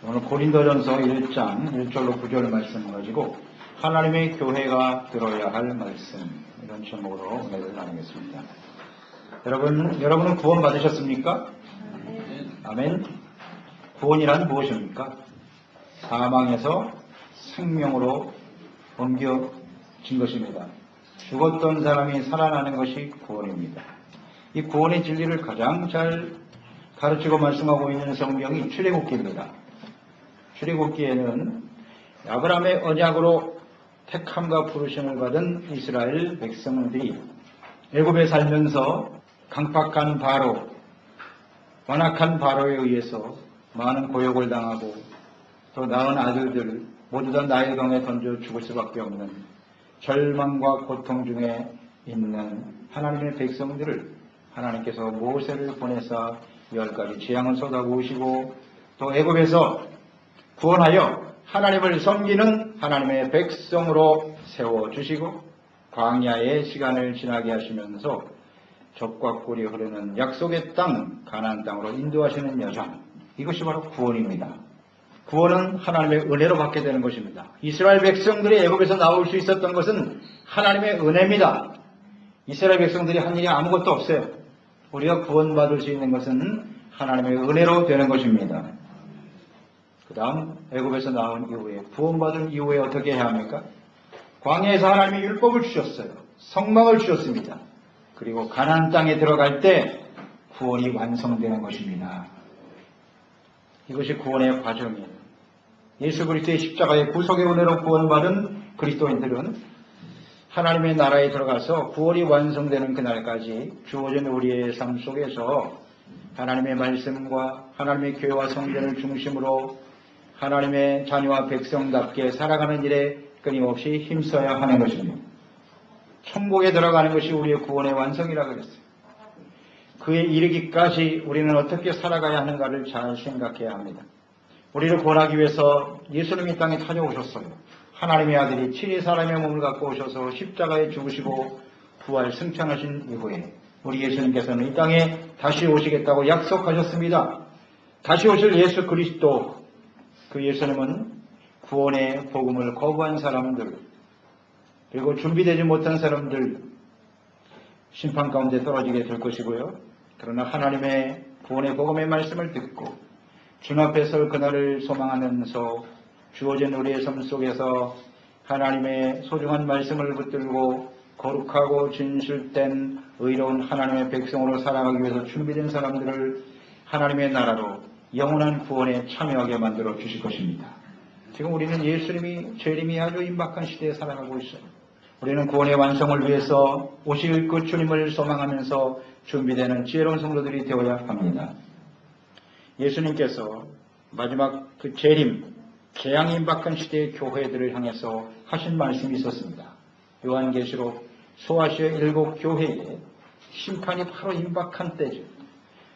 오늘 고린도전서 1장 1절로 9절 말씀 가지고 하나님의 교회가 들어야 할 말씀, 이런 제목으로 은혜를 나누겠습니다. 여러분은 구원 받으셨습니까? 아멘. 구원이란 무엇입니까? 사망에서 생명으로 옮겨진 것입니다. 죽었던 사람이 살아나는 것이 구원입니다. 이 구원의 진리를 가장 잘 가르치고 말씀하고 있는 성경이 출애굽기입니다. 출애굽기에는 아브라함의 언약으로 택함과 부르심을 받은 이스라엘 백성들이 애굽에 살면서 강팍한 바로, 완악한 바로에 의해서 많은 고역을 당하고 또 낳은 아들들 모두 다 나일강에 던져 죽을 수밖에 없는 절망과 고통 중에 있는 하나님의 백성들을 하나님께서 모세를 보내사 10가지 재앙을 쏟아부으시고 또 애굽에서 구원하여 하나님을 섬기는 하나님의 백성으로 세워주시고 광야의 시간을 지나게 하시면서 젖과 꿀이 흐르는 약속의 땅 가나안 땅으로 인도하시는 여정, 이것이 바로 구원입니다. 구원은 하나님의 은혜로 받게 되는 것입니다. 이스라엘 백성들이 애굽에서 나올 수 있었던 것은 하나님의 은혜입니다. 이스라엘 백성들이 한 일이 아무것도 없어요. 우리가 구원받을 수 있는 것은 하나님의 은혜로 되는 것입니다. 그 다음 애굽에서 나온 이후에, 구원받은 이후에 어떻게 해야 합니까? 광야에서 하나님이 율법을 주셨어요. 성막을 주셨습니다. 그리고 가나안 땅에 들어갈 때 구원이 완성되는 것입니다. 이것이 구원의 과정이에요. 예수 그리스도의 십자가의 구속의 은혜로 구원받은 그리스도인들은 하나님의 나라에 들어가서 구원이 완성되는 그날까지 주어진 우리의 삶 속에서 하나님의 말씀과 하나님의 교회와 성전을 중심으로 하나님의 자녀와 백성답게 살아가는 일에 끊임없이 힘써야 하는 것입니다. 천국에 들어가는 것이 우리의 구원의 완성이라고 그랬어요. 그에 이르기까지 우리는 어떻게 살아가야 하는가를 잘 생각해야 합니다. 우리를 구원하기 위해서 예수님이 땅에 찾아오셨어요. 하나님의 아들이 친히 사람의 몸을 갖고 오셔서 십자가에 죽으시고 부활 승천하신 이후에 우리 예수님께서는 이 땅에 다시 오시겠다고 약속하셨습니다. 다시 오실 예수 그리스도, 그 예수님은 구원의 복음을 거부한 사람들, 그리고 준비되지 못한 사람들 심판 가운데 떨어지게 될 것이고요. 그러나 하나님의 구원의 복음의 말씀을 듣고 주님 앞에 설 그날을 소망하면서 주어진 우리의 삶 속에서 하나님의 소중한 말씀을 붙들고 거룩하고 진실된 의로운 하나님의 백성으로 살아가기 위해서 준비된 사람들을 하나님의 나라로 영원한 구원에 참여하게 만들어 주실 것입니다. 지금 우리는 예수님이 재림이 아주 임박한 시대에 살아가고 있어요. 우리는 구원의 완성을 위해서 오실 그 주님을 소망하면서 준비되는 지혜로운 성도들이 되어야 합니다. 예수님께서 마지막 그 재림, 재앙이 임박한 시대의 교회들을 향해서 하신 말씀이 있었습니다. 요한계시록 소아시아 7 교회에 심판이 바로 임박한 때죠.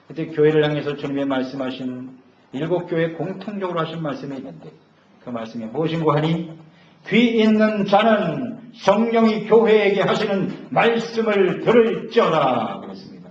그때 교회를 향해서 주님의 말씀하신 7 교회 공통적으로 하신 말씀이 있는데 그 말씀이 무엇인고 하니 귀 있는 자는 성령이 교회에게 하시는 말씀을 들을지어다 그랬습니다.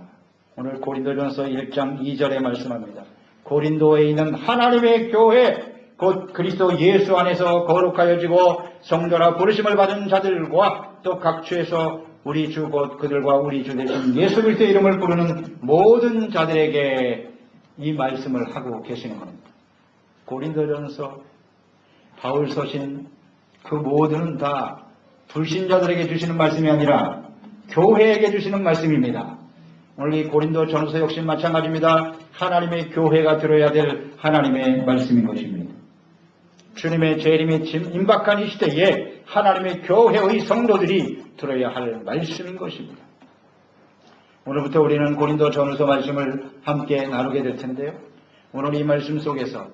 오늘 고린도전서 1장 2절에 말씀합니다. 고린도에 있는 하나님의 교회, 곧 그리스도 예수 안에서 거룩하여지고 성도라 부르심을 받은 자들과 또 각처에서 우리 주 곧 그들과 우리 주 되신 예수 그리스도의 이름을 부르는 모든 자들에게 이 말씀을 하고 계시는 겁니다. 고린도전서 바울 서신 그 모두는 다 불신자들에게 주시는 말씀이 아니라 교회에게 주시는 말씀입니다. 오늘 이 고린도 전서 역시 마찬가지입니다. 하나님의 교회가 들어야 될 하나님의 말씀인 것입니다. 주님의 재림이 임박한 이 시대에 하나님의 교회의 성도들이 들어야 할 말씀인 것입니다. 오늘부터 우리는 고린도 전서 말씀을 함께 나누게 될 텐데요. 오늘 이 말씀 속에서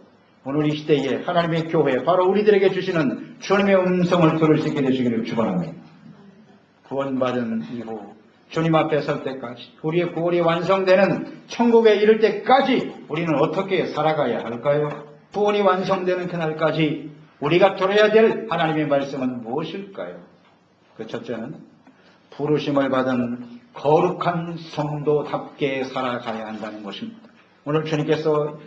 오늘 이 시대에 하나님의 교회, 바로 우리들에게 주시는 주님의 음성을 들을 수 있게 되시기를 축원합니다. 구원받은 이후 주님 앞에 설 때까지, 우리의 구원이 완성되는 천국에 이를 때까지 우리는 어떻게 살아가야 할까요? 구원이 완성되는 그날까지 우리가 들어야 될 하나님의 말씀은 무엇일까요? 그 첫째는 부르심을 받은 거룩한 성도답게 살아가야 한다는 것입니다. 오늘 주님께서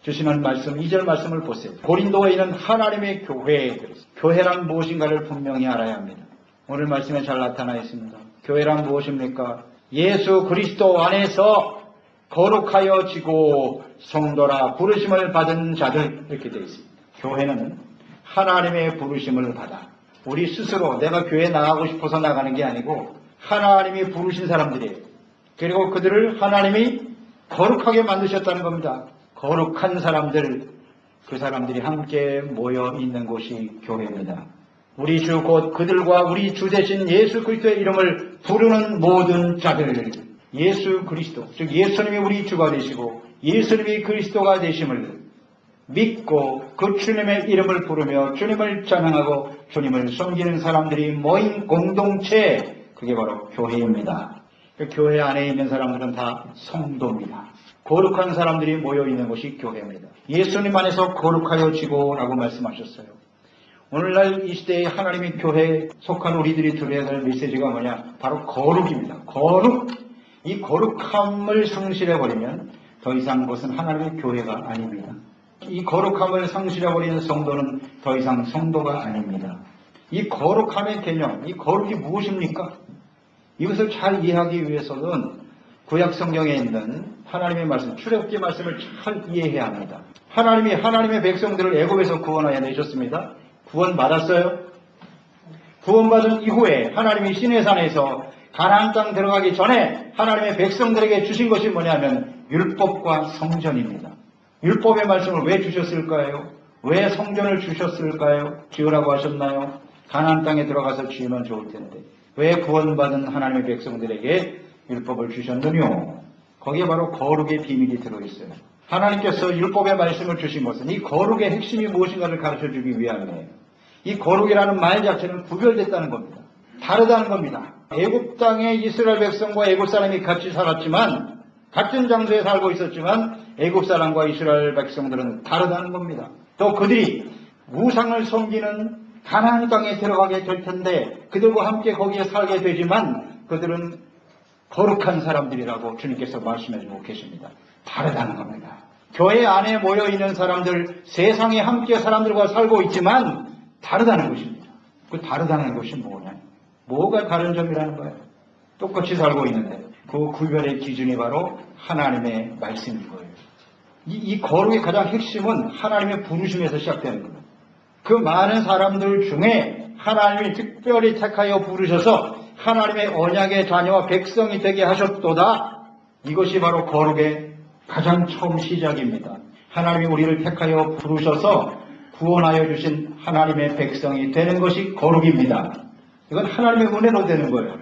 주시는 말씀, 2절 말씀을 보세요. 고린도에 있는 하나님의 교회, 교회란 무엇인가를 분명히 알아야 합니다. 오늘 말씀에 잘 나타나 있습니다. 교회란 무엇입니까? 예수 그리스도 안에서 거룩하여지고 성도라 부르심을 받은 자들, 이렇게 되어 있습니다. 교회는 하나님의 부르심을 받아 우리 스스로 내가 교회에 나가고 싶어서 나가는 게 아니고 하나님이 부르신 사람들이에요. 그리고 그들을 하나님이 거룩하게 만드셨다는 겁니다. 거룩한 사람들, 그 사람들이 함께 모여 있는 곳이 교회입니다. 우리 주 곧 그들과 우리 주 대신 예수 그리스도의 이름을 부르는 모든 자들, 예수 그리스도, 즉 예수님이 우리 주가 되시고 예수님이 그리스도가 되심을 믿고 그 주님의 이름을 부르며 주님을 찬양하고 주님을 섬기는 사람들이 모인 공동체, 그게 바로 교회입니다. 그 교회 안에 있는 사람들은 다 성도입니다. 거룩한 사람들이 모여있는 곳이 교회입니다. 예수님 안에서 거룩하여지고 라고 말씀하셨어요. 오늘날 이 시대에 하나님의 교회에 속한 우리들이 들어야 될 메시지가 뭐냐? 바로 거룩입니다. 거룩! 이 거룩함을 상실해버리면 더 이상 그것은 하나님의 교회가 아닙니다. 이 거룩함을 상실해버리는 성도는 더 이상 성도가 아닙니다. 이 거룩함의 개념, 이 거룩이 무엇입니까? 이것을 잘 이해하기 위해서는 구약 성경에 있는 하나님의 말씀, 출애굽기 말씀을 잘 이해해야 합니다. 하나님이 하나님의 백성들을 애굽에서 구원하여 내셨습니다. 구원받았어요? 구원받은 이후에 하나님이 시내산에서 가나안 땅 들어가기 전에 하나님의 백성들에게 주신 것이 뭐냐면 율법과 성전입니다. 율법의 말씀을 왜 주셨을까요? 왜 성전을 주셨을까요? 지으라고 하셨나요? 가나안 땅에 들어가서 지으면 좋을 텐데 왜 구원받은 하나님의 백성들에게 율법을 주셨느뇨? 거기에 바로 거룩의 비밀이 들어있어요. 하나님께서 율법의 말씀을 주신 것은 이 거룩의 핵심이 무엇인가를 가르쳐주기 위함이에요. 이 거룩이라는 말 자체는 구별됐다는 겁니다. 다르다는 겁니다. 애굽 땅에 이스라엘 백성과 애굽 사람이 같이 살았지만 같은 장소에 살고 있었지만 애굽 사람과 이스라엘 백성들은 다르다는 겁니다. 또 그들이 우상을 섬기는 가나안 땅에 들어가게 될 텐데 그들과 함께 거기에 살게 되지만 그들은 거룩한 사람들이라고 주님께서 말씀해주고 계십니다. 다르다는 겁니다. 교회 안에 모여있는 사람들, 세상에 함께 사람들과 살고 있지만 다르다는 것입니다. 그 다르다는 것이 뭐냐? 뭐가 다른 점이라는 거예요? 똑같이 살고 있는데 그 구별의 기준이 바로 하나님의 말씀인 거예요. 이 거룩의 가장 핵심은 하나님의 부르심에서 시작되는 겁니다. 그 많은 사람들 중에 하나님이 특별히 택하여 부르셔서 하나님의 언약의 자녀와 백성이 되게 하셨도다. 이것이 바로 거룩의 가장 처음 시작입니다. 하나님이 우리를 택하여 부르셔서 구원하여 주신 하나님의 백성이 되는 것이 거룩입니다. 이건 하나님의 은혜로 되는 거예요.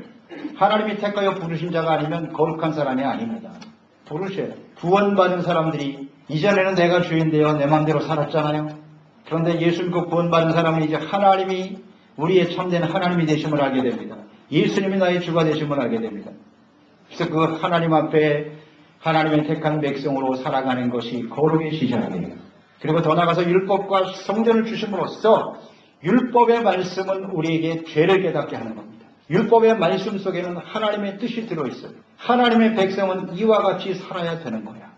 하나님이 택하여 부르신 자가 아니면 거룩한 사람이 아닙니다. 부르셔요. 구원받은 사람들이 이전에는 내가 주인되어 내 마음대로 살았잖아요. 그런데 예수 믿고 구원받은 사람은 이제 하나님이 우리의 참된 하나님이 되심을 알게 됩니다. 예수님이 나의 주가 되심을 알게 됩니다. 그래서 그 하나님 앞에 하나님의 택한 백성으로 살아가는 것이 거룩의 시작이에요. 그리고 더 나아가서 율법과 성전을 주심으로써 율법의 말씀은 우리에게 죄를 깨닫게 하는 겁니다. 율법의 말씀 속에는 하나님의 뜻이 들어있어요. 하나님의 백성은 이와 같이 살아야 되는 거야.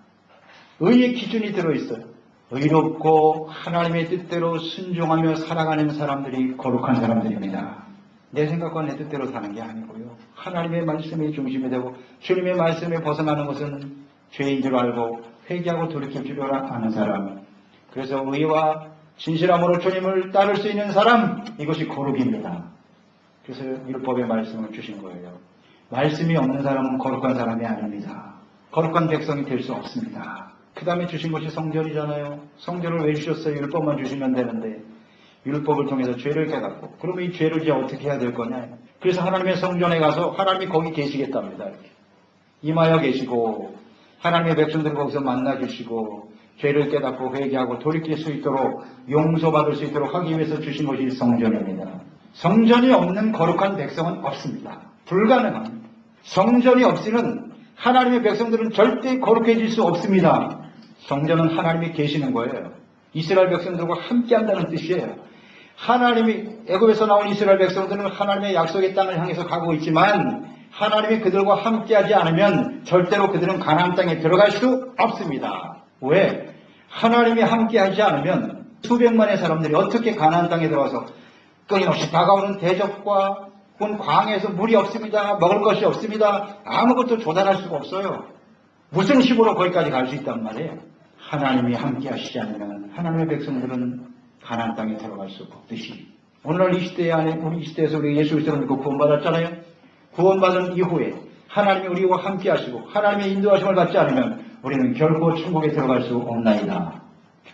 의의 기준이 들어있어요. 의롭고 하나님의 뜻대로 순종하며 살아가는 사람들이 거룩한 사람들입니다. 내 생각과 내 뜻대로 사는 게 아니고요. 하나님의 말씀이 중심이 되고 주님의 말씀에 벗어나는 것은 죄인 줄 알고 회개하고 돌이킬 줄 아는 사람. 그래서 의와 진실함으로 주님을 따를 수 있는 사람, 이것이 거룩입니다. 그래서 율법의 말씀을 주신 거예요. 말씀이 없는 사람은 거룩한 사람이 아닙니다. 거룩한 백성이 될 수 없습니다. 그 다음에 주신 것이 성전이잖아요. 성전을 왜 주셨어요? 율법만 주시면 되는데 율법을 통해서 죄를 깨닫고 그러면 이 죄를 이제 어떻게 해야 될 거냐. 그래서 하나님의 성전에 가서 하나님이 거기 계시겠답니다. 이렇게. 임하여 계시고 하나님의 백성들을 거기서 만나주시고 죄를 깨닫고 회개하고 돌이킬 수 있도록 용서받을 수 있도록 하기 위해서 주신 것이 성전입니다. 성전이 없는 거룩한 백성은 없습니다. 불가능합니다. 성전이 없이는 하나님의 백성들은 절대 거룩해질 수 없습니다. 성전은 하나님이 계시는 거예요. 이스라엘 백성들과 함께한다는 뜻이에요. 하나님이 애굽에서 나온 이스라엘 백성들은 하나님의 약속의 땅을 향해서 가고 있지만 하나님이 그들과 함께하지 않으면 절대로 그들은 가나안 땅에 들어갈 수 없습니다. 왜? 하나님이 함께 하지 않으면 수백만의 사람들이 어떻게 가나안 땅에 들어와서 끊임없이 다가오는 대적과 혹은 광야에서 물이 없습니다. 먹을 것이 없습니다. 아무것도 조달할 수가 없어요. 무슨 힘으로 거기까지 갈 수 있단 말이에요. 하나님이 함께 하시지 않으면 하나님의 백성들은 가나안 땅에 들어갈 수 없듯이 오늘날 이 시대 안에 우리 이 시대에서 우리 예수 그리스도를 믿고 구원받았잖아요. 구원받은 이후에 하나님이 우리와 함께 하시고 하나님의 인도하심을 받지 않으면 우리는 결코 천국에 들어갈 수 없나이다.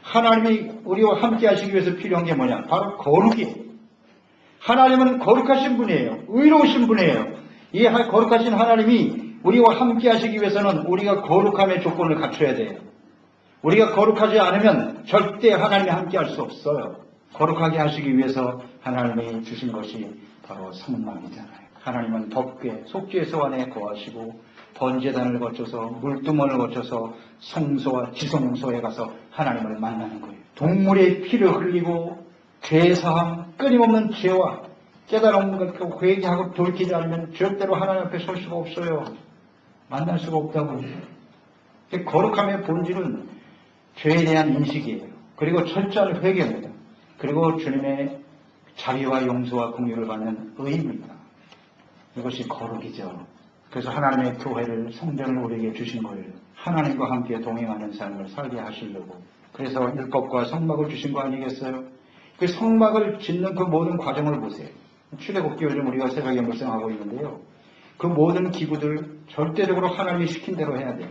하나님이 우리와 함께 하시기 위해서 필요한 게 뭐냐? 바로 거룩이에요. 하나님은 거룩하신 분이에요. 의로우신 분이에요. 이 거룩하신 하나님이 우리와 함께 하시기 위해서는 우리가 거룩함의 조건을 갖춰야 돼요. 우리가 거룩하지 않으면 절대 하나님이 함께 할 수 없어요. 거룩하게 하시기 위해서 하나님이 주신 것이 바로 성막이잖아요. 하나님은 덕궤, 속죄소 안에 거하시고 번제단을 거쳐서 물두멍을 거쳐서 성소와 지성소에 가서 하나님을 만나는 거예요. 동물의 피를 흘리고 죄사함, 끊임없는 죄와 깨달은 것을 회개하고 돌이키지 않으면 절대로 하나님 앞에 설 수가 없어요. 만날 수가 없다고요. 거룩함의 본질은 죄에 대한 인식이에요. 그리고 철저한 회개입니다. 그리고 주님의 자비와 용서와 긍휼을 받는 의입니다. 이것이 거룩이죠. 그래서 하나님의 교회를, 성전을 우리에게 주신 거예요. 하나님과 함께 동행하는 삶을 살게 하시려고. 그래서 율법과 성막을 주신 거 아니겠어요? 그 성막을 짓는 그 모든 과정을 보세요. 출애굽기 요즘 우리가 새벽에 묵상하고 있는데요. 그 모든 기구들 절대적으로 하나님이 시킨 대로 해야 돼요.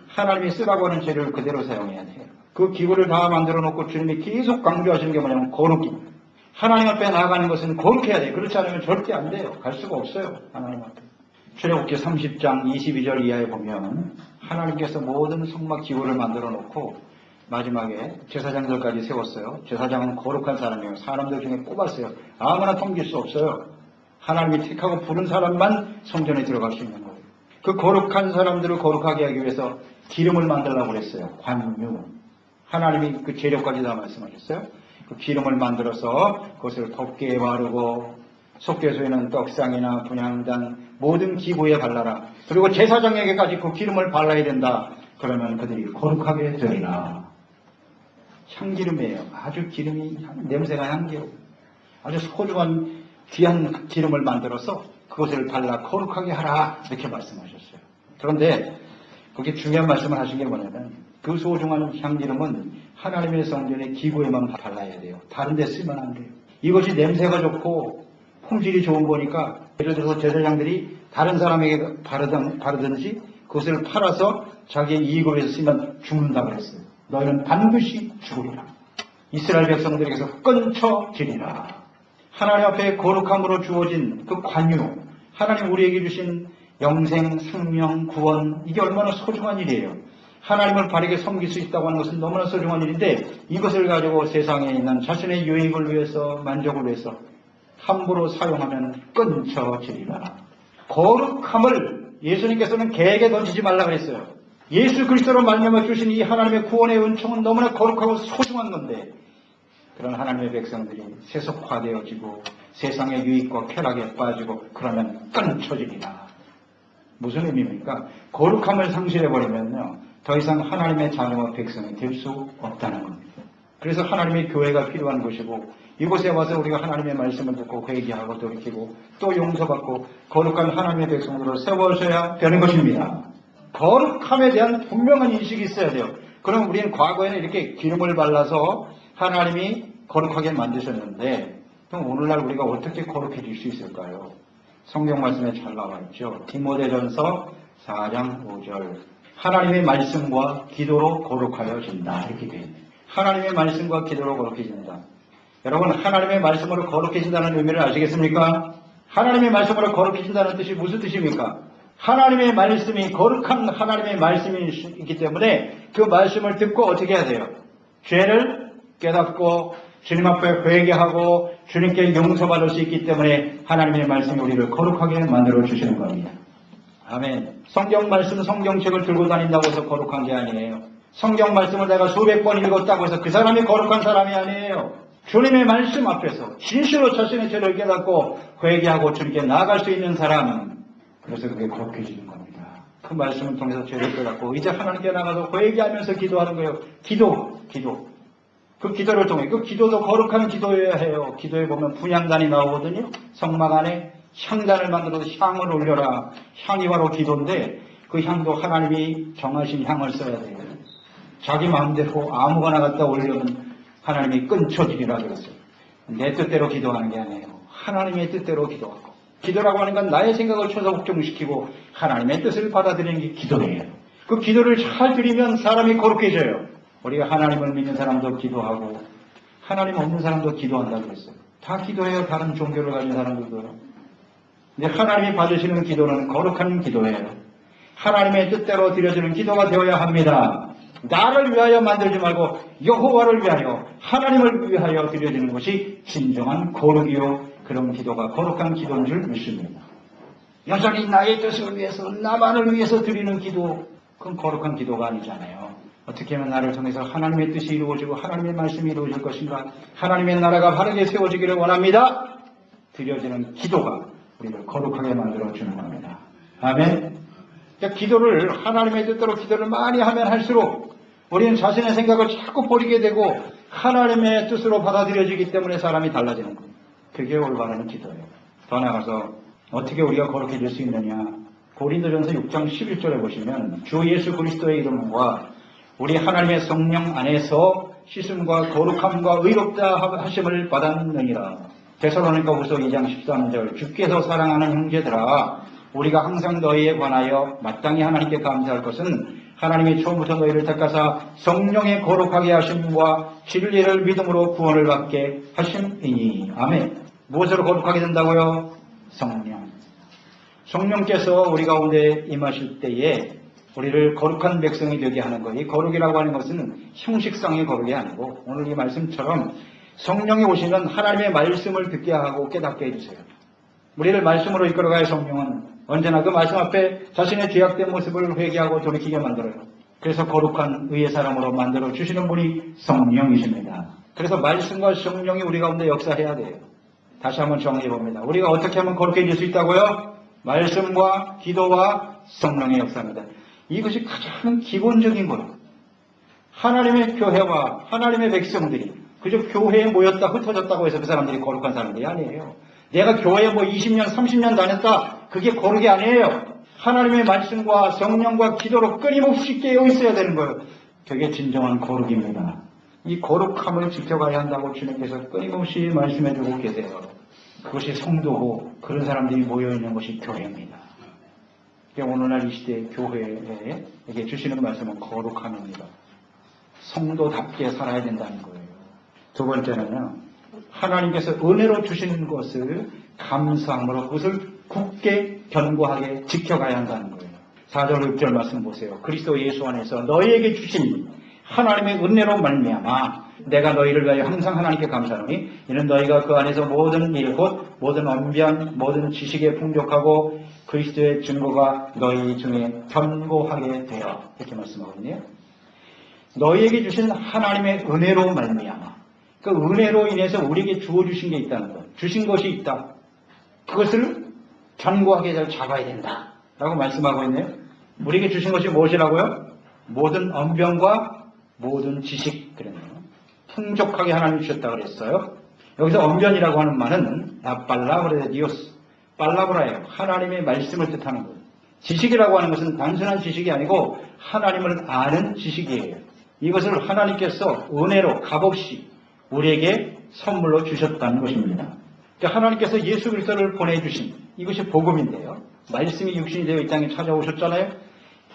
하나님이 쓰라고 하는 재료를 그대로 사용해야 돼요. 그 기구를 다 만들어 놓고 주님이 계속 강조하시는 게 뭐냐면 거룩입니다. 하나님 앞에 나아가는 것은 거룩해야 돼요. 그렇지 않으면 절대 안 돼요. 갈 수가 없어요. 하나님 앞에. 출애굽기 30장 22절 이하에 보면 하나님께서 모든 성막 기구를 만들어 놓고 마지막에 제사장들까지 세웠어요. 제사장은 거룩한 사람이에요. 사람들 중에 뽑았어요. 아무나 통길 수 없어요. 하나님이 택하고 부른 사람만 성전에 들어갈 수 있는 거예요. 그 거룩한 사람들을 거룩하게 하기 위해서 기름을 만들라고 그랬어요. 관유. 하나님이 그 재료까지 다 말씀하셨어요. 그 기름을 만들어서 그것을 덮개에 바르고 속죄소에는 떡상이나 분향단 모든 기구에 발라라. 그리고 제사장에게까지 그 기름을 발라야 된다. 그러면 그들이 거룩하게 되리라. 향기름이에요. 아주 기름이 냄새가 향기로 아주 소중한 귀한 기름을 만들어서 그것을 발라 거룩하게 하라 이렇게 말씀하셨어요. 그런데 거기에 중요한 말씀을 하신 게 뭐냐면 그 소중한 향기름은 하나님의 성전의 기구에만 발라야 돼요. 다른 데 쓰면 안 돼요. 이것이 냄새가 좋고 품질이 좋은 거니까 예를 들어서 제사장들이 다른 사람에게 바르든지 그것을 팔아서 자기의 이익을 위해서 쓰면 죽는다고 그랬어요. 너희는 반드시 죽으리라. 이스라엘 백성들에게서 끊쳐지리라. 하나님 앞에 거룩함으로 주어진 그 관유, 하나님 우리에게 주신 영생, 생명, 구원, 이게 얼마나 소중한 일이에요. 하나님을 바르게 섬길 수 있다고 하는 것은 너무나 소중한 일인데 이것을 가지고 세상에 있는 자신의 유익을 위해서, 만족을 위해서 함부로 사용하면 끊쳐지리라. 거룩함을 예수님께서는 개에게 던지지 말라 그랬어요. 예수 그리스도로 말미암아 주신 이 하나님의 구원의 은총은 너무나 거룩하고 소중한 건데 그런 하나님의 백성들이 세속화되어지고 세상의 유익과 쾌락에 빠지고 그러면 끊쳐지리라. 무슨 의미입니까? 거룩함을 상실해버리면요 더 이상 하나님의 자녀와 백성이 될 수 없다는 겁니다. 그래서 하나님의 교회가 필요한 것이고 이곳에 와서 우리가 하나님의 말씀을 듣고 회개하고 돌이키고 또 용서받고 거룩한 하나님의 백성으로 세워져야 되는 것입니다. 거룩함에 대한 분명한 인식이 있어야 돼요. 그럼 우리는 과거에는 이렇게 기름을 발라서 하나님이 거룩하게 만드셨는데 그럼 오늘날 우리가 어떻게 거룩해질 수 있을까요? 성경 말씀에 잘 나와 있죠. 디모데전서 4장 5절 하나님의 말씀과 기도로 거룩하여진다 이렇게 되어 있네요. 하나님의 말씀과 기도로 거룩해진다. 여러분 하나님의 말씀으로 거룩해진다는 의미를 아시겠습니까? 하나님의 말씀으로 거룩해진다는 뜻이 무슨 뜻입니까? 하나님의 말씀이 거룩한 하나님의 말씀이기 때문에 그 말씀을 듣고 어떻게 해야 돼요? 죄를 깨닫고 주님 앞에 회개하고 주님께 용서받을 수 있기 때문에 하나님의 말씀이 우리를 거룩하게 만들어 주시는 겁니다. 아멘. 성경 말씀, 성경책을 들고 다닌다고 해서 거룩한 게 아니에요. 성경 말씀을 내가 수백 번 읽었다고 해서 그 사람이 거룩한 사람이 아니에요. 주님의 말씀 앞에서 진실로 자신의 죄를 깨닫고 회개하고 주님께 나아갈 수 있는 사람, 그래서 그게 거룩해지는 겁니다. 그 말씀을 통해서 죄를 깨닫고 이제 하나님께 나가서 회개하면서 기도하는 거예요. 기도. 그 기도를 통해, 그 기도도 거룩한 기도여야 해요. 기도에 보면 분향단이 나오거든요. 성막 안에 향단을 만들어서 향을 올려라. 향이 바로 기도인데 그 향도 하나님이 정하신 향을 써야 돼요. 자기 마음대로 아무거나 갖다 올려면 하나님이 끊쳐지리라 그랬어요. 내 뜻대로 기도하는 게 아니에요. 하나님의 뜻대로 기도하고. 기도라고 하는 건 나의 생각을 초석정시키고 하나님의 뜻을 받아들이는 게 기도예요. 그 기도를 잘 드리면 사람이 거룩해져요. 우리가 하나님을 믿는 사람도 기도하고 하나님 없는 사람도 기도한다고 그랬어요. 다 기도해요. 다른 종교를 가진 사람들도요. 근데 하나님이 받으시는 기도는 거룩한 기도예요. 하나님의 뜻대로 드려지는 기도가 되어야 합니다. 나를 위하여 만들지 말고 여호와를 위하여 하나님을 위하여 드려지는 것이 진정한 거룩이요. 그런 기도가 거룩한 기도인 줄 믿습니다. 여전히 나의 뜻을 위해서 나만을 위해서 드리는 기도, 그건 거룩한 기도가 아니잖아요. 어떻게 하면 나를 통해서 하나님의 뜻이 이루어지고 하나님의 말씀이 이루어질 것인가, 하나님의 나라가 바르게 세워지기를 원합니다. 드려지는 기도가 우리를 거룩하게 만들어주는 겁니다. 아멘. 그러니까 기도를 하나님의 뜻대로 기도를 많이 하면 할수록 우리는 자신의 생각을 자꾸 버리게 되고 하나님의 뜻으로 받아들여지기 때문에 사람이 달라지는 거예요. 그게 올바른 기도예요. 더 나아가서 어떻게 우리가 거룩해질 수 있느냐. 고린도전서 6장 11절에 보시면 주 예수 그리스도의 이름과 우리 하나님의 성령 안에서 씻음과 거룩함과 의롭다 하심을 받았느니라. 데살로니가후서 2장 13절 주께서 사랑하는 형제들아 우리가 항상 너희에 관하여 마땅히 하나님께 감사할 것은 하나님이 처음부터 너희를 택하사 성령의 거룩하게 하심과 진리를 믿음으로 구원을 받게 하심이니. 아멘. 무엇으로 거룩하게 된다고요? 성령. 성령께서 우리 가운데 임하실 때에 우리를 거룩한 백성이 되게 하는 거예요. 이 거룩이라고 하는 것은 형식상의 거룩이 아니고 오늘 이 말씀처럼 성령이 오시면 하나님의 말씀을 듣게 하고 깨닫게 해주세요. 우리를 말씀으로 이끌어가야 성령은 언제나 그 말씀 앞에 자신의 죄악된 모습을 회개하고 돌이키게 만들어요. 그래서 거룩한 의의 사람으로 만들어 주시는 분이 성령이십니다. 그래서 말씀과 성령이 우리 가운데 역사해야 돼요. 다시 한번 정리해 봅니다. 우리가 어떻게 하면 거룩해질 수 있다고요? 말씀과 기도와 성령의 역사입니다. 이것이 가장 기본적인 거예요. 하나님의 교회와 하나님의 백성들이 그저 교회에 모였다 흩어졌다고 해서 그 사람들이 거룩한 사람들이 아니에요. 내가 교회에 20년, 30년 다녔다. 그게 거룩이 아니에요. 하나님의 말씀과 성령과 기도로 끊임없이 깨어 있어야 되는 거예요. 그게 진정한 거룩입니다. 이 거룩함을 지켜가야 한다고 주님께서 끊임없이 말씀해주고 계세요. 그것이 성도고 그런 사람들이 모여있는 것이 교회입니다. 오늘날 이 시대의 교회에게 주시는 말씀은 거룩함입니다. 성도답게 살아야 된다는 거예요. 두 번째는요. 하나님께서 은혜로 주시는 것을 감사함으로 그것을 굳게 견고하게 지켜가야 한다는 거예요. 4절 6절 말씀 보세요. 그리스도 예수 안에서 너희에게 주신 하나님의 은혜로 말미암아 내가 너희를 위하여 항상 하나님께 감사하노니 이는 너희가 그 안에서 모든 일 곧 모든 언변 모든 지식에 풍족하고 그리스도의 증거가 너희 중에 견고하게 되어 이렇게 말씀하거든요. 너희에게 주신 하나님의 은혜로 말미암아 그 은혜로 인해서 우리에게 주어주신 게 있다는 것, 주신 것이 있다. 그것을 견고하게 잘 잡아야 된다 라고 말씀하고 있네요. 우리에게 주신 것이 무엇이라고요? 모든 언변과 모든 지식 그랬네요. 풍족하게 하나님 주셨다고 그랬어요. 여기서 언변이라고 하는 말은 팔라브라 디오스, 팔라브라예요. 하나님의 말씀을 뜻하는 거예요. 지식이라고 하는 것은 단순한 지식이 아니고 하나님을 아는 지식이에요. 이것을 하나님께서 은혜로 값없이 우리에게 선물로 주셨다는 것입니다. 그러니까 하나님께서 예수 그리스도를 보내주신 이것이 복음인데요. 말씀이 육신이 되어 이 땅에 찾아오셨잖아요.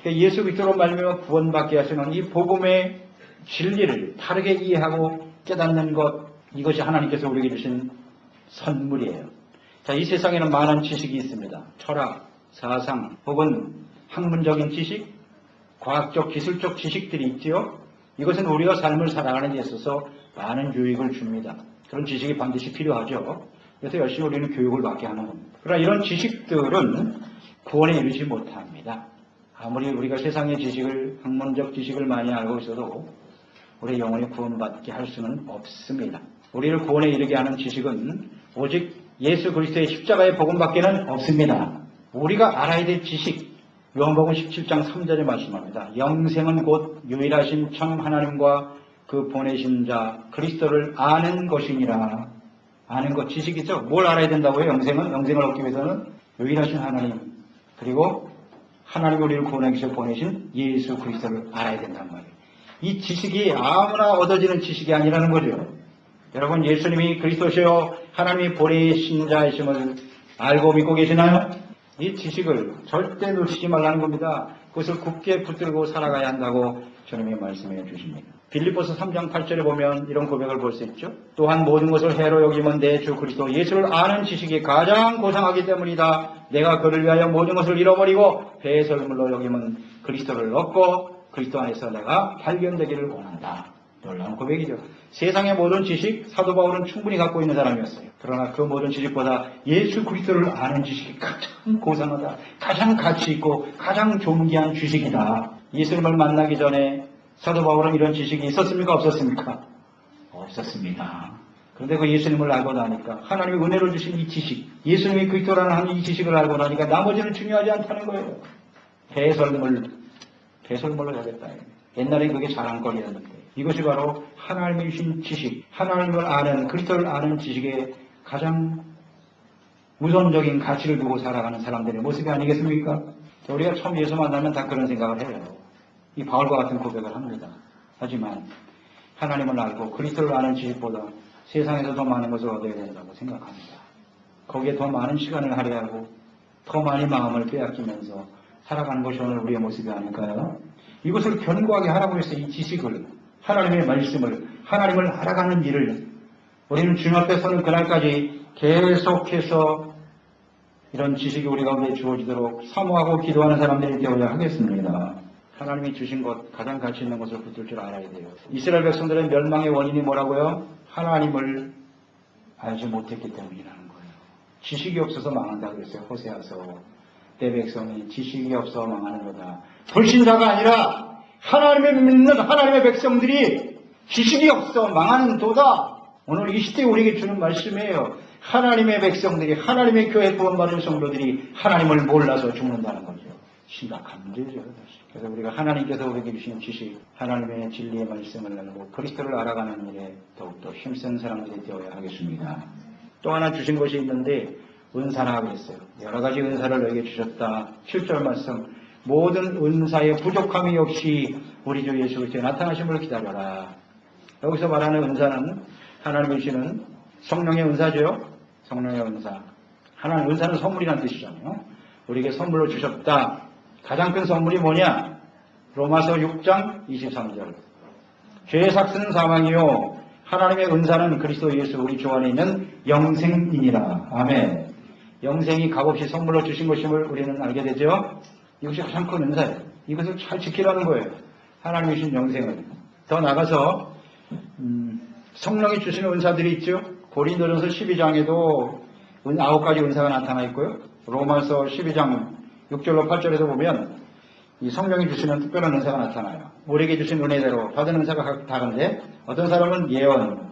그러니까 예수 그리스도로 말미암아 구원받게 하시는 이 복음의 진리를 다르게 이해하고 깨닫는 것, 이것이 하나님께서 우리에게 주신 선물이에요. 자, 이 세상에는 많은 지식이 있습니다. 철학, 사상, 혹은 학문적인 지식, 과학적, 기술적 지식들이 있지요. 이것은 우리가 삶을 살아가는 데 있어서 많은 유익을 줍니다. 그런 지식이 반드시 필요하죠. 그래서 열심히 우리는 교육을 받게 하는 겁니다. 그러나 이런 지식들은 구원에 이르지 못합니다. 아무리 우리가 세상의 지식을, 학문적 지식을 많이 알고 있어도 우리의 영혼이 구원받게 할 수는 없습니다. 우리를 구원에 이르게 하는 지식은 오직 예수 그리스도의 십자가의 복음밖에는 없습니다. 우리가 알아야 될 지식, 요한복음 17장 3절에 말씀합니다. 영생은 곧 유일하신 참 하나님과 그 보내신 자 그리스도를 아는 것이니라. 아는 것, 지식이죠. 뭘 알아야 된다고요? 영생을 얻기 위해서는 유일하신 하나님, 그리고 하나님이 우리를 구원하기 위해서 보내신 예수 그리스도를 알아야 된단 말이에요. 이 지식이 아무나 얻어지는 지식이 아니라는 거죠. 여러분, 예수님이 그리스도시요 하나님이 보내신 자이심을 알고 믿고 계시나요? 이 지식을 절대 놓치지 말라는 겁니다. 그것을 굳게 붙들고 살아가야 한다고 주님이 말씀해 주십니다. 빌립보서 3장 8절에 보면 이런 고백을 볼 수 있죠. 또한 모든 것을 해로 여기면 내 주 그리스도 예수를 아는 지식이 가장 고상하기 때문이다. 내가 그를 위하여 모든 것을 잃어버리고 배설물로 여기면 그리스도를 얻고 그리스도 안에서 내가 발견되기를 원한다. 놀라운 고백이죠. 세상의 모든 지식, 사도 바울은 충분히 갖고 있는 사람이었어요. 그러나 그 모든 지식보다 예수 그리스도를 아는 지식이 가장 고상하다. 가장 가치 있고 가장 존귀한 지식이다. 예수님을 만나기 전에 사도 바울은 이런 지식이 있었습니까? 없었습니까? 없었습니다. 그런데 그 예수님을 알고 나니까 하나님의 은혜를 주신 이 지식, 예수님이 그리스도라는 이 지식을 알고 나니까 나머지는 중요하지 않다는 거예요. 배설물로 여겼다. 옛날엔 그게 자랑거리였는데 이것이 바로 하나님이 주신 지식, 하나님을 아는, 그리스도를 아는 지식에 가장 우선적인 가치를 두고 살아가는 사람들의 모습이 아니겠습니까? 우리가 처음 예수 만나면 다 그런 생각을 해요. 이 바울과 같은 고백을 합니다. 하지만 하나님을 알고 그리스도를 아는 지식보다 세상에서 더 많은 것을 얻어야 된다고 생각합니다. 거기에 더 많은 시간을 할애하고 더 많이 마음을 빼앗기면서 살아가는 것이 오늘 우리의 모습이 아닐까요? 이것을 견고하게 하라고 해서 이 지식을, 하나님의 말씀을, 하나님을 알아가는 일을 우리는 주님 앞에 서는 그날까지 계속해서 이런 지식이 우리 가운데 주어지도록 사모하고 기도하는 사람들이 되어야 하겠습니다. 하나님이 주신 것, 가장 가치 있는 것을 붙들 줄 알아야 돼요. 이스라엘 백성들의 멸망의 원인이 뭐라고요? 하나님을 알지 못했기 때문이라는 거예요. 지식이 없어서 망한다 그랬어요. 호세아서. 내 백성이 지식이 없어 망하는 거다. 불신자가 아니라 하나님을 믿는 하나님의 백성들이 지식이 없어 망하는 도다. 오늘 이 시대에 우리에게 주는 말씀이에요. 하나님의 백성들이, 하나님의 교회 구원받은 성도들이 하나님을 몰라서 죽는다는 거죠. 심각한 문제죠. 그래서 우리가 하나님께서 우리에게 주신 지식, 하나님의 진리의 말씀을 알고 그리스도를 알아가는 일에 더욱더 힘쓴 사람들이 되어야 하겠습니다. 또 하나 주신 것이 있는데 은사라 그랬어요. 여러 가지 은사를 너에게 주셨다. 7절 말씀. 모든 은사의 부족함이 없이 우리 주 예수 그리스도의 나타나심을 기다려라. 여기서 말하는 은사는 하나님이 주시는 성령의 은사죠. 성령의 은사. 하나님 은사는 선물이라는 뜻이잖아요. 우리에게 선물로 주셨다. 가장 큰 선물이 뭐냐? 로마서 6장 23절. 죄의 삭스는 사망이요 하나님의 은사는 그리스도 예수 우리 주 안에 있는 영생이니라. 아멘. 영생이 값없이 선물로 주신 것임을 우리는 알게 되죠. 이것이 가장 큰 은사예요. 이것을 잘 지키라는 거예요. 하나님이 주신 영생을. 더 나가서 성령이 주시는 은사들이 있죠. 고린도전서 12장에도 9가지 은사가 나타나 있고요. 로마서 12장 6절로 8절에서 보면 이 성령이 주시는 특별한 은사가 나타나요. 우리에게 주신 은혜대로 받은 은사가 각 다른데 어떤 사람은 예언,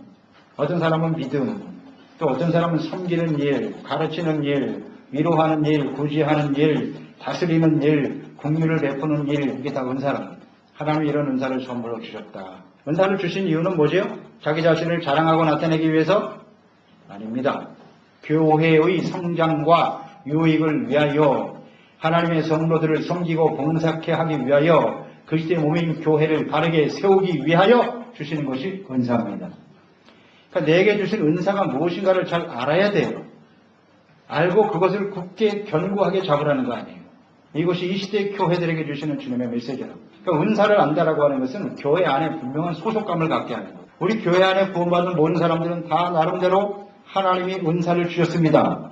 어떤 사람은 믿음, 또 어떤 사람은 섬기는 일, 가르치는 일, 위로하는 일, 구제하는 일, 다스리는 일, 긍휼을 베푸는 일, 이게 다 은사랍니다. 하나님이 이런 은사를 선물로 주셨다. 은사를 주신 이유는 뭐죠? 자기 자신을 자랑하고 나타내기 위해서? 아닙니다. 교회의 성장과 유익을 위하여 하나님의 성도들을 섬기고 봉사케 하기 위하여 그리스도의 몸인 교회를 바르게 세우기 위하여 주시는 것이 은사입니다. 그러니까 내게 주신 은사가 무엇인가를 잘 알아야 돼요. 알고 그것을 굳게 견고하게 잡으라는 거 아니에요. 이것이 이 시대의 교회들에게 주시는 주님의 메시지라고. 그러니까 은사를 안다라고 하는 것은 교회 안에 분명한 소속감을 갖게 하는 거예요. 우리 교회 안에 구원받은 모든 사람들은 다 나름대로 하나님이 은사를 주셨습니다.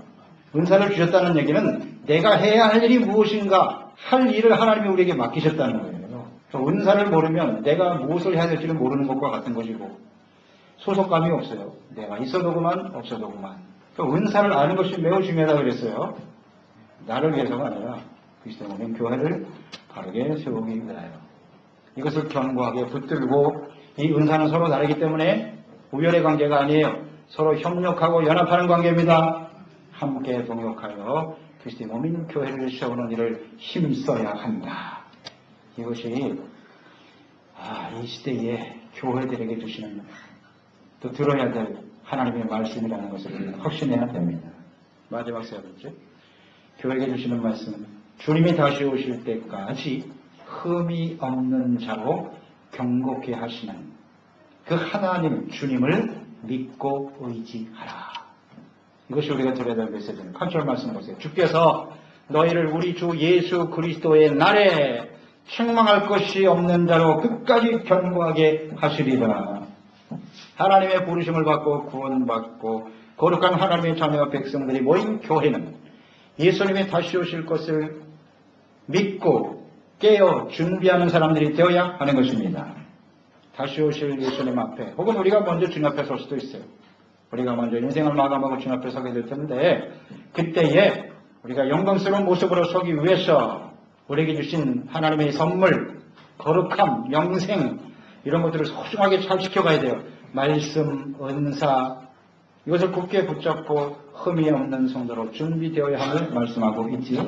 은사를 주셨다는 얘기는 내가 해야 할 일이 무엇인가 할 일을 하나님이 우리에게 맡기셨다는 거예요. 은사를 모르면 내가 무엇을 해야 될지를 모르는 것과 같은 것이고 소속감이 없어요. 내가 있어도 그만 없어도 그만. 은사를 아는 것이 매우 중요하다고 그랬어요. 나를 위해서가 아니라 그리스도 몸인 교회를 바르게 세우기 위하여. 이것을 견고하게 붙들고 이 은사는 서로 다르기 때문에 우열의 관계가 아니에요. 서로 협력하고 연합하는 관계입니다. 함께 동역하여 그리스도의 몸인 교회를 세우는 일을 힘써야 한다. 이것이 이 시대에 교회들에게 주시는 또 들어야 될 하나님의 말씀이라는 것을 확신해야 됩니다. 마지막 세 번째, 교회에게 주시는 말씀은 주님이 다시 오실 때까지 흠이 없는 자로 경고케 하시는 그 하나님 주님을 믿고 의지하라. 이것이 우리가 들어야 될 메시지입니다. 8절 말씀 보세요. 주께서 너희를 우리 주 예수 그리스도의 날에 책망할 것이 없는 자로 끝까지 견고하게 하시리라. 하나님의 부르심을 받고 구원받고 거룩한 하나님의 자녀와 백성들이 모인 교회는 예수님이 다시 오실 것을 믿고 깨어 준비하는 사람들이 되어야 하는 것입니다. 다시 오실 예수님 앞에, 혹은 우리가 먼저 주님 앞에 설 수도 있어요. 우리가 먼저 인생을 마감하고 주님 앞에 서게 될 텐데, 그때에 우리가 영광스러운 모습으로 서기 위해서 우리에게 주신 하나님의 선물, 거룩함, 영생, 이런 것들을 소중하게 잘 지켜가야 돼요. 말씀, 은사, 이것을 굳게 붙잡고 흠이 없는 성도로 준비되어야 함을 말씀하고 있지요.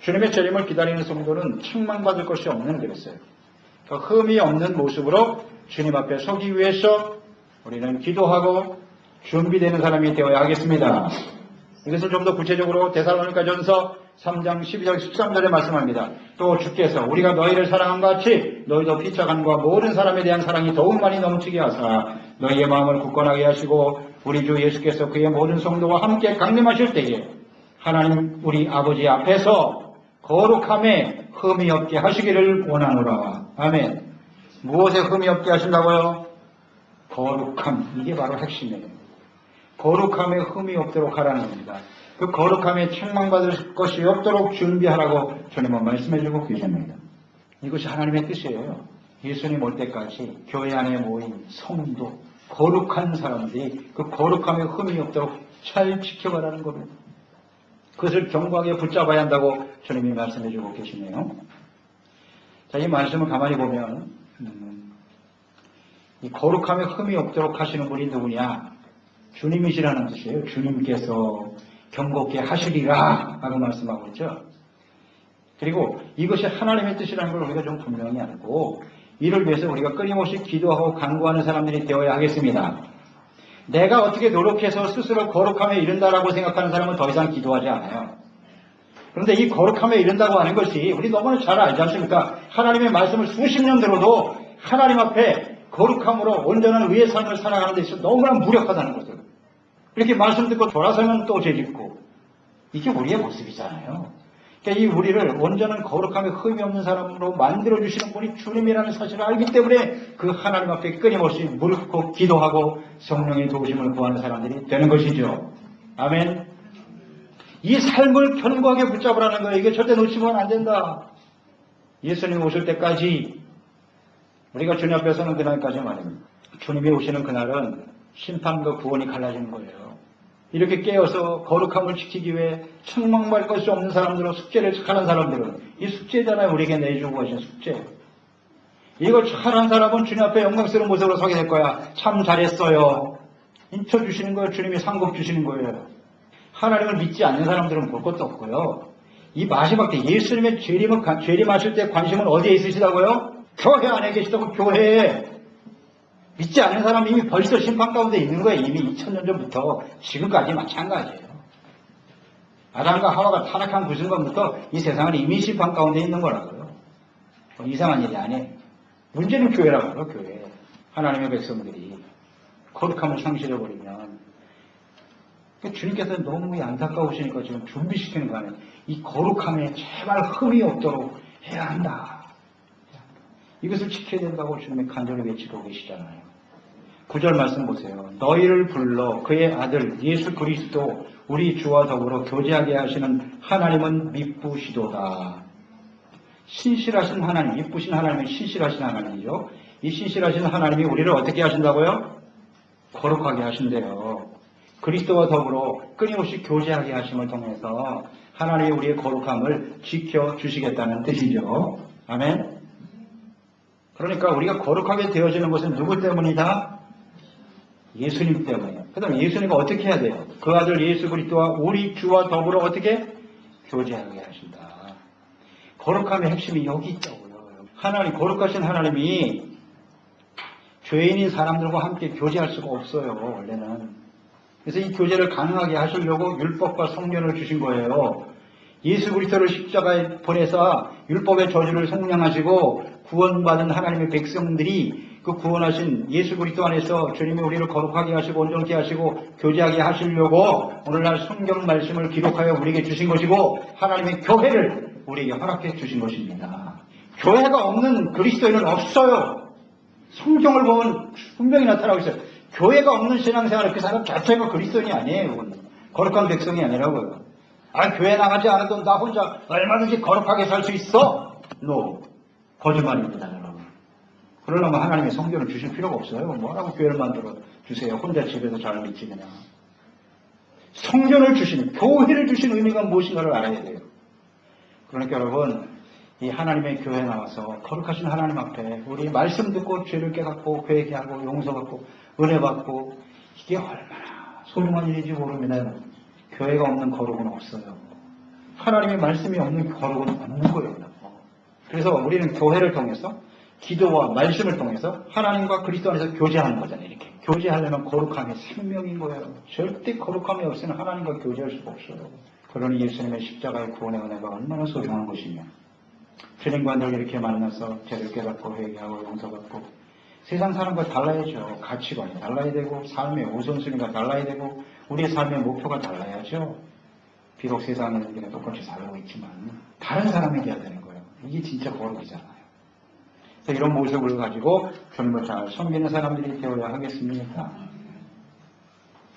주님의 재림을 기다리는 성도는 책망받을 것이 없는 그랬어요. 흠이 없는 모습으로 주님 앞에 서기 위해서 우리는 기도하고 준비되는 사람이 되어야 하겠습니다. 이것을 좀 더 구체적으로 데살로니가전서 3장 12절 13절에 말씀합니다. 또 주께서 우리가 너희를 사랑한 것 같이 너희도 피차간과 모든 사람에 대한 사랑이 더욱 많이 넘치게 하사 너희의 마음을 굳건하게 하시고 우리 주 예수께서 그의 모든 성도와 함께 강림하실 때에 하나님 우리 아버지 앞에서 거룩함에 흠이 없게 하시기를 원하노라. 아멘. 무엇에 흠이 없게 하신다고요? 거룩함. 이게 바로 핵심이에요. 거룩함에 흠이 없도록 하라는 겁니다. 그 거룩함에 책망받을 것이 없도록 준비하라고 주님은 말씀해주고 계십니다. 이것이 하나님의 뜻이에요. 예수님 올 때까지 교회 안에 모인 성도, 거룩한 사람들이 그 거룩함에 흠이 없도록 잘 지켜가라는 겁니다. 그것을 견고하게 붙잡아야 한다고 주님이 말씀해주고 계시네요. 자, 이 말씀을 가만히 보면 이 거룩함에 흠이 없도록 하시는 분이 누구냐? 주님이시라는 뜻이에요. 주님께서 경고케 하시리라 라고 말씀하고 있죠. 그리고 이것이 하나님의 뜻이라는 걸 우리가 좀 분명히 알고 이를 위해서 우리가 끊임없이 기도하고 간구하는 사람들이 되어야 하겠습니다. 내가 어떻게 노력해서 스스로 거룩함에 이른다라고 생각하는 사람은 더 이상 기도하지 않아요. 그런데 이 거룩함에 이른다고 하는 것이 우리 너무나 잘 알지 않습니까? 하나님의 말씀을 수십 년 들어도 하나님 앞에 거룩함으로 온전한 의의 삶을 살아가는 데 있어서 너무나 무력하다는 것을. 이렇게 말씀 듣고 돌아서면 또 죄짓고. 이게 우리의 모습이잖아요. 그러니까 이 우리를 온전한 거룩함에 흠이 없는 사람으로 만들어주시는 분이 주님이라는 사실을 알기 때문에 그 하나님 앞에 끊임없이 무릎 꿇고 기도하고 성령의 도우심을 구하는 사람들이 되는 것이죠. 아멘. 이 삶을 견고하게 붙잡으라는 거예요. 이게 절대 놓치면 안 된다. 예수님 오실 때까지 우리가 주님 앞에 서는 그날까지 말입니다. 주님이 오시는 그날은 심판과 구원이 갈라지는 거예요. 이렇게 깨어서 거룩함을 지키기 위해 책망받을 것이 없는 사람들은 숙제를 착하는 사람들은 이 숙제잖아요. 우리에게 내주고 하신 숙제. 이걸 잘한 사람은 주님 앞에 영광스러운 모습으로 서게 될 거야. 참 잘했어요. 인쳐주시는 거예요. 주님이 상급 주시는 거예요. 하나님을 믿지 않는 사람들은 볼 것도 없고요. 이 마지막 때 예수님의 재림하실 때 관심은 어디에 있으시다고요? 교회 안에 계시다고. 교회에. 믿지 않는 사람은 이미 벌써 심판 가운데 있는 거예요. 이미 2000년 전부터 지금까지 마찬가지예요. 아담과 하와가 타락한 그 순간부터 이 세상은 이미 심판 가운데 있는 거라고요. 이상한 일이 아니에요. 문제는 교회라고요. 교회. 하나님의 백성들이 거룩함을 상실해버리면 주님께서 너무 안타까우시니까 지금 준비시키는 거 아니에요. 이 거룩함에 제발 흠이 없도록 해야 한다. 이것을 지켜야 된다고 주님이 간절히 외치고 계시잖아요. 9절 말씀 보세요. 너희를 불러 그의 아들 예수 그리스도 우리 주와 더불어 교제하게 하시는 하나님은 미쁘시도다. 신실하신 하나님, 미쁘신 하나님은 신실하신 하나님이죠. 이 신실하신 하나님이 우리를 어떻게 하신다고요? 거룩하게 하신대요. 그리스도와 더불어 끊임없이 교제하게 하심을 통해서 하나님이 우리의 거룩함을 지켜주시겠다는 뜻이죠. 아멘. 그러니까 우리가 거룩하게 되어지는 것은 누구 때문이다? 예수님 때문이에요. 그 다음에 예수님은 어떻게 해야 돼요? 그 아들 예수 그리스도와 우리 주와 더불어 어떻게? 교제하게 하신다. 거룩함의 핵심이 여기 있다고요. 하나님, 거룩하신 하나님이 죄인인 사람들과 함께 교제할 수가 없어요, 원래는. 그래서 이 교제를 가능하게 하시려고 율법과 성령을 주신 거예요. 예수 그리스도를 십자가에 보내사 율법의 저주를 속량하시고 구원받은 하나님의 백성들이 그 구원하신 예수 그리스도 안에서 주님이 우리를 거룩하게 하시고 온전케 하시고 교제하게 하시려고 오늘날 성경 말씀을 기록하여 우리에게 주신 것이고 하나님의 교회를 우리에게 허락해 주신 것입니다. 교회가 없는 그리스도인은 없어요. 성경을 보면 분명히 나타나고 있어요. 교회가 없는 신앙생활은 그 사람 자체가 그리스도인이 아니에요. 거룩한 백성이 아니라고요. 교회 나가지 않아도 나 혼자 얼마든지 거룩하게 살 수 있어? No. 거짓말입니다, 여러분. 그러려면 하나님의 성경을 주실 필요가 없어요. 뭐라고 교회를 만들어 주세요. 혼자 집에서 잘 믿지 그냥. 성경을 주신, 교회를 주신 의미가 무엇인가를 알아야 돼요. 그러니까 여러분, 이 하나님의 교회에 나와서 거룩하신 하나님 앞에 우리 말씀 듣고 죄를 깨닫고 회개하고 용서받고 은혜 받고 이게 얼마나 소중한 일인지 모릅니다. 교회가 없는 거룩은 없어요. 하나님의 말씀이 없는 거룩은 없는 거예요. 그래서 우리는 교회를 통해서 기도와 말씀을 통해서 하나님과 그리스도 안에서 교제하는 거잖아요. 이렇게 교제하려면 거룩함이 생명인 거예요. 절대 거룩함이 없으면 하나님과 교제할 수가 없어요. 그러니 예수님의 십자가의 구원의 은혜가 얼마나 소중한 것이며 주님과 이렇게 만나서 죄를 깨닫고 회개하고 용서받고 세상 사람과 달라야죠. 가치관이 달라야 되고 삶의 우선순위가 달라야 되고 우리의 삶의 목표가 달라야죠. 비록 세상에는 우리가 똑같이 살고 있지만 다른 사람에게 해야 되는 거예요. 이게 진짜 거룩이잖아요. 그래서 이런 모습을 가지고 주님을 잘 섬기는 사람들이 되어야 하겠습니까?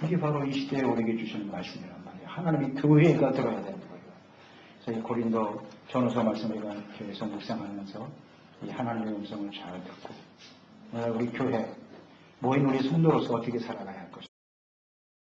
이게 바로 이 시대에 우리에게 주시는 말씀이란 말이에요. 하나님이 교회가 들어야 되는 거예요. 저희 고린도 전후서 말씀을 계속 묵상하면서 이 하나님의 음성을 잘 듣고 우리 교회 모인 우리 성도로서 어떻게 살아가야